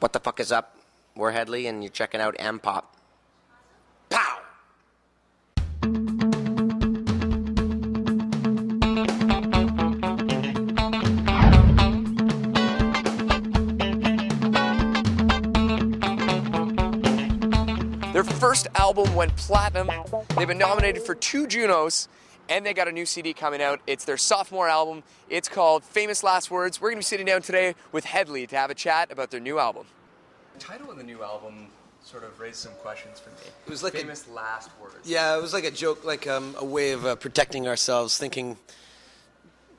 What the fuck is up? We're Hedley, and you're checking out M-Pop. Pow! Their first album went platinum. They've been nominated for 2 Junos, and they got a new CD coming out. It's their sophomore album. It's called Famous Last Words. We're going to be sitting down today with Hedley to have a chat about their new album. The title of the new album sort of raised some questions for me. It was like Famous Last Words. Yeah, it was like a joke, like a way of protecting ourselves, thinking,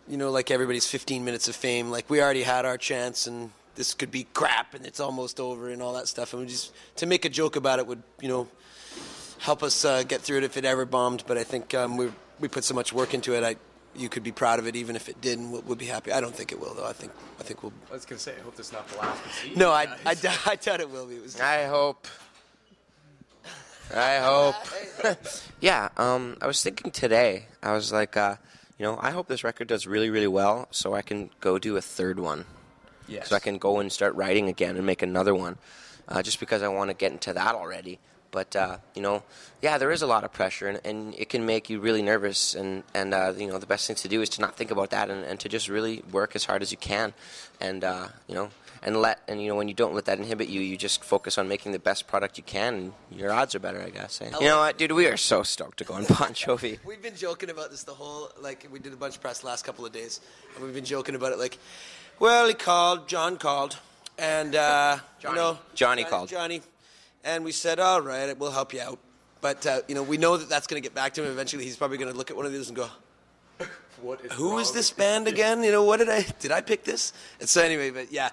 you know, like everybody's 15 minutes of fame. Like, we already had our chance, and this could be crap, and it's almost over, and all that stuff. And we just, to make a joke about it would, you know, help us get through it if it ever bombed. But I think we put so much work into it. You could be proud of it, even if it didn't. We'll be happy. I don't think it will, though. I think we'll. I was gonna say, I hope this is not the last we see. No, I doubt it will be. I hope. Yeah, I was thinking today, I was like, you know, I hope this record does really, really well so I can go do a third one. Yes. So I can go and start writing again and make another one, just because I want to get into that already. But, you know, yeah, there is a lot of pressure, and it can make you really nervous. And you know, the best thing to do is to not think about that and to just really work as hard as you can. And, you know, and you know, when you don't let that inhibit you, you just focus on making the best product you can, and your odds are better, I guess. You know what, dude, we are so stoked to go on Bon Jovi. We've been joking about this the whole, like, we did a bunch of press the last couple of days, and we've been joking about it, like, well, John called, and, you know. Johnny called. Johnny. And we said, all right, we'll help you out. But, you know, we know that that's going to get back to him eventually. He's probably going to look at one of these and go, who is this band again? You know, did I pick this? And so anyway, but yeah,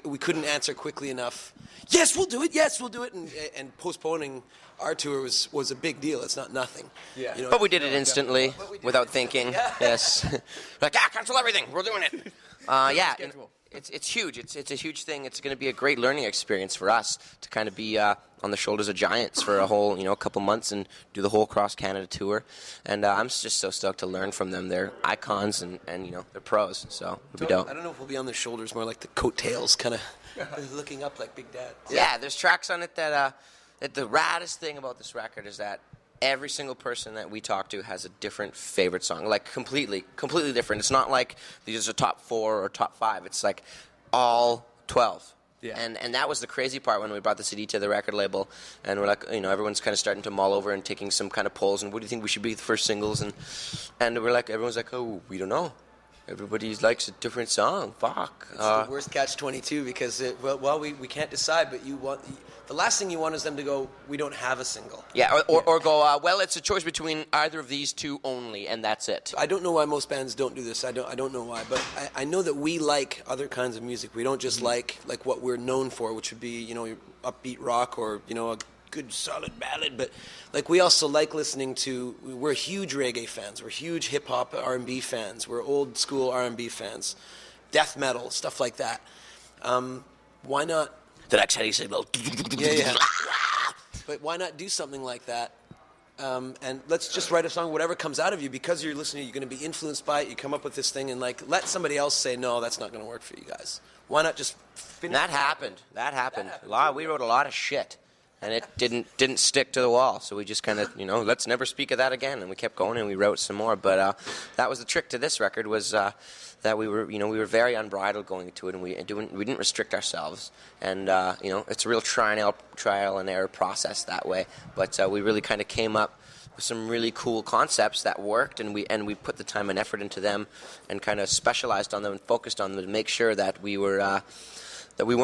we couldn't answer quickly enough. Yes, we'll do it. And postponing our tour was a big deal. It's not nothing. Yeah. You know, But we did it instantly, without thinking. Yeah. Yes. Like, cancel everything. We're doing it. Yeah. Schedule. It's huge. It's a huge thing. It's going to be a great learning experience for us to kind of be on the shoulders of giants for a whole, you know, couple months and do the whole cross Canada tour. And I'm just so stoked to learn from them. They're icons and you know, they're pros. So it'll be dope. I don't know if we'll be on their shoulders, more like the coattails, kind of looking up like Big Dad. Yeah, there's tracks on it that the raddest thing about this record is that every single person that we talk to has a different favorite song, like completely different. It's not like these are top 4 or top 5. It's like all 12. Yeah. And that was the crazy part when we brought the CD to the record label, and we're like, you know, everyone's kind of starting to mull over and taking some kind of polls, and what do you think we should be the first singles? And we're like, everyone's like, oh, we don't know. Everybody likes a different song. Fuck. It's the worst catch-22 because, we can't decide, but the last thing you want is them to go, we don't have a single. Yeah, or go, well, it's a choice between either of these two only, and that's it. I don't know why most bands don't do this. I don't know why, but I know that we like other kinds of music. We don't just like what we're known for, which would be, you know, upbeat rock or, you know, a good solid ballad, but like we also like listening to, we're huge reggae fans, we're huge hip-hop R&B fans, we're old school R&B fans, death metal, stuff like that. Why not The next heady signal. yeah. But why not do something like that? And let's just write a song, whatever comes out of you, because you're listening, you're going to be influenced by it, you come up with this thing, and like let somebody else say, no, that's not going to work for you guys. Why not just finish? That happened. We wrote a lot of shit, and it didn't stick to the wall. So we just kind of, you know, let's never speak of that again. And we kept going, and we wrote some more. But that was the trick to this record, was that we were very unbridled going into it, and we didn't restrict ourselves. And you know, it's a real trial and error process that way. But we really kind of came up with some really cool concepts that worked, and we put the time and effort into them, and kind of specialized on them and focused on them to make sure that we weren't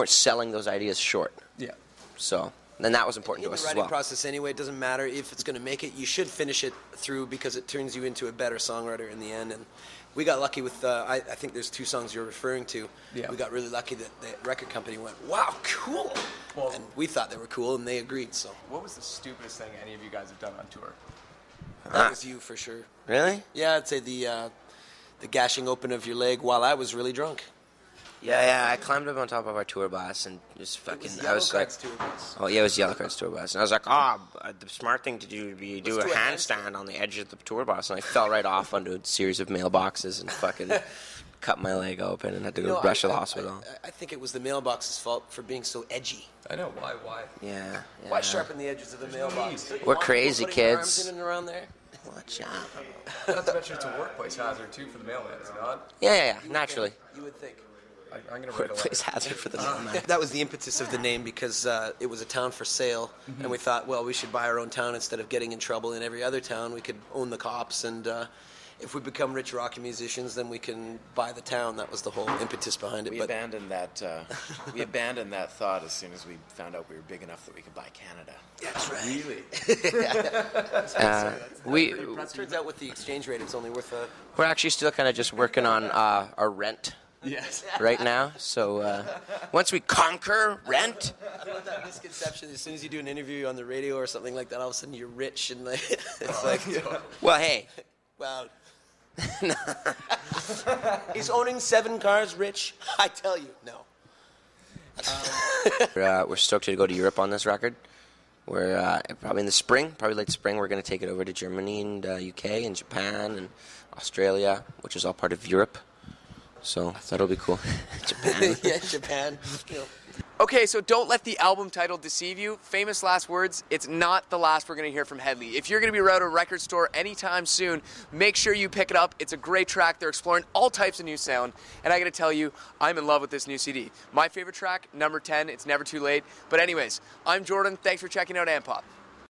selling those ideas short. Yeah. So. And that was important to us as well. In the writing process anyway, it doesn't matter if it's going to make it. You should finish it through because it turns you into a better songwriter in the end. And we got lucky with, I think there's 2 songs you're referring to. Yeah. We got really lucky that the record company went, wow, cool. Well, and we thought they were cool, and they agreed. So what was the stupidest thing any of you guys have done on tour? that was you for sure. Really? Yeah, I'd say the gashing open of your leg while I was really drunk. Yeah, I climbed up on top of our tour bus and just fucking, I was like, oh yeah, it was Yellowcard's tour bus, and I was like, the smart thing to do would be do a handstand on the edge of the tour bus, and I fell right off onto a series of mailboxes and fucking cut my leg open and had to go No, rush to the hospital. I think it was the mailbox's fault for being so edgy. I know. Why? Yeah. Why sharpen the edges of the mailbox? We're crazy Putting your arms kids. in and around there. Watch out. Not to mention it's a workplace hazard too for the mailman, is it not? Yeah, naturally. You would think. I'm gonna write a letter. Workplace hazard for the mailman. That was the impetus of the name because it was a town for sale, and we thought, well, we should buy our own town instead of getting in trouble in every other town. We could own the cops, and if we become rich rock musicians, then we can buy the town. That was the whole impetus behind it. We abandoned that. We abandoned that thought as soon as we found out we were big enough that we could buy Canada. That's right. Really? It turns out with the exchange rate, it's only worth a... We're actually still kind of just working on our rent Yes. right now. So once we conquer rent, I love that misconception. As soon as you do an interview on the radio or something like that, all of a sudden you're rich and like, it's like, well, hey, wow. He's owning 7 cars, rich? I tell you, no. we're stoked to go to Europe on this record. We're probably in the spring, probably late spring, we're going to take it over to Germany and UK and Japan and Australia, which is all part of Europe. So that'll be cool. Japan. Yeah, Japan. You know. Okay, so don't let the album title deceive you. Famous Last Words, it's not the last we're going to hear from Hedley. If you're going to be around a record store anytime soon, make sure you pick it up. It's a great track. They're exploring all types of new sound. And I got to tell you, I'm in love with this new CD. My favorite track, number 10, It's Never Too Late. But anyways, I'm Jordan. Thanks for checking out Ampop.